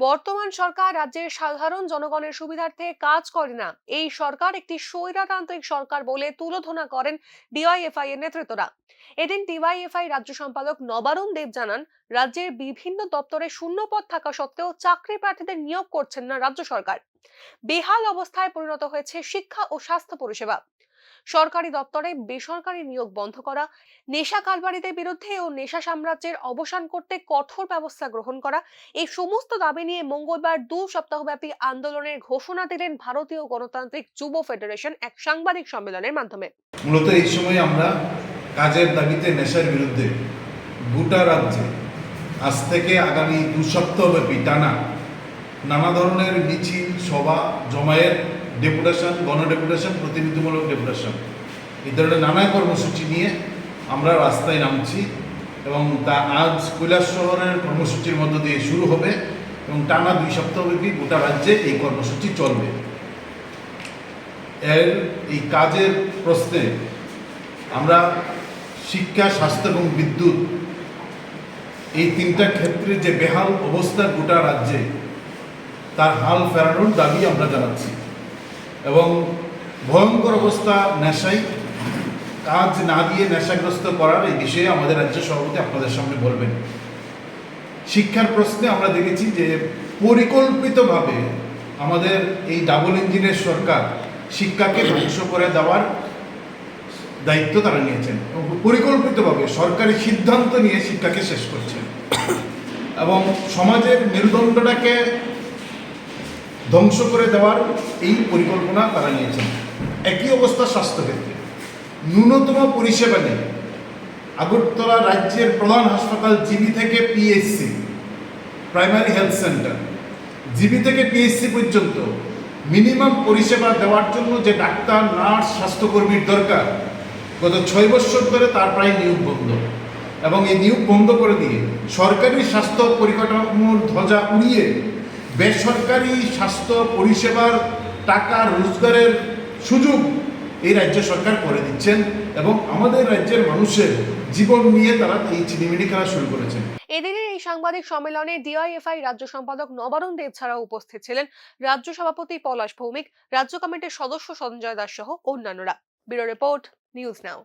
বর্তমান সরকার রাজ্যের সাধারণ জনগণের সুবিধার্থে কাজ করে না। এই সরকার একটি স্বৈরতান্ত্রিক সরকার বলে তুলোধনা করেন ডিওয়াইএফআই এর নেতৃত্বরা। এদিন ডিওয়াইএফআই রাজ্য সম্পাদক নবারুণ দেব জানান, রাজ্যের বিভিন্ন দপ্তরে শূন্যপদ থাকা সত্ত্বেও চাকরি প্রার্থীদের নিয়োগ করছেন না রাজ্য সরকার। বেহাল অবস্থায় পরিণত হয়েছে শিক্ষা ও স্বাস্থ্য পরিষেবা। সরকারি দপ্তরে বেসরকারি নিয়োগ বন্ধ করা, নেশা কারবারিদের বিরুদ্ধে ও নেশা সাম্রাজ্যের অবসান করতে কঠোর ব্যবস্থা গ্রহণ করা, এই সমস্ত দাবি নিয়ে মঙ্গলবার 2 সপ্তাহব্যাপী আন্দোলনের ঘোষণা দিলেন ভারতীয় গণতান্ত্রিক যুব ফেডারেশন এক সাংবাদিক সম্মেলনের মাধ্যমে। মূলত এই সময় আমরা কাজের দাবিতে নেশার বিরুদ্ধে গোটা রাজ্যে আজ থেকে আগামী 2 সপ্তাহব্যাপী টানা নানা ধরনের মিছিল, সভা, জমায়েত, ডেপুটেশন, গণডেপুটেশন, প্রতিনিধিমূলক ডেপুটেশন, এই ধরনের নানা কর্মসূচি নিয়ে আমরা রাস্তায় নামছি এবং তা আজ কৈলাস শহরের কর্মসূচির মধ্য দিয়ে শুরু হবে এবং টানা 2 সপ্তাহব্যাপী গোটা রাজ্যে এই কর্মসূচি চলবে। এই কাজের প্রশ্নে আমরা শিক্ষা, স্বাস্থ্য এবং বিদ্যুৎ, এই 3টা ক্ষেত্রে যে বেহাল অবস্থা গোটা রাজ্যে, তার হাল ফেরানোর দাবি আমরা জানাচ্ছি। এবং ভয়ঙ্কর অবস্থা নেশায়, কাজ না দিয়ে নেশাগ্রস্ত করার এই বিষয়ে আমাদের রাজ্য সভাপতি আপনাদের সামনে বলবেন। শিক্ষার প্রশ্নে আমরা দেখেছি যে পরিকল্পিতভাবে আমাদের এই ডাবল ইঞ্জিনের সরকার শিক্ষাকে ধ্বংস করে দেওয়ার দায়িত্ব তারা নিয়েছেন এবং পরিকল্পিতভাবে সরকারি সিদ্ধান্ত নিয়ে শিক্ষাকে শেষ করছেন এবং সমাজের মেরুদণ্ডটাকে ধ্বংস করে দেওয়ার এই পরিকল্পনা তারা নিয়েছেন। একই অবস্থা স্বাস্থ্যক্ষেত্রে, ন্যূনতম পরিষেবা নেই। আগরতলা রাজ্যের প্রধান হাসপাতাল জিবি থেকে PHC, primary health centre, GB থেকে পিএইচসি পর্যন্ত মিনিমাম পরিষেবা দেওয়ার জন্য যে ডাক্তার, নার্স, স্বাস্থ্যকর্মীর দরকার, গত 6 বছর ধরে তার প্রায় নিয়োগ বন্ধ। এবং এই নিয়োগ বন্ধ করে দিয়ে সরকারি স্বাস্থ্য পরিকাঠামোর ধ্বজা উড়িয়ে বেসরকারি স্বাস্থ্য পরিষেবার টাকা রোজগারের সুযোগ এই রাজ্য সরকার করে দিচ্ছেন এবং আমাদের রাজ্যের মানুষের জীবন নিয়ে তারা এই চিনিমিনি খেলা শুরু করেছেন। এদিনের এই সাংবাদিক সম্মেলনে ডিওয়াইএফআই রাজ্য সম্পাদক নবারুণ দেব ছাড়াও উপস্থিত ছিলেন রাজ্য সভাপতি পলাশ ভৌমিক, রাজ্য কমিটির সদস্য সঞ্জয় দাস সহ অন্যান্যরা। Bureau report, news now.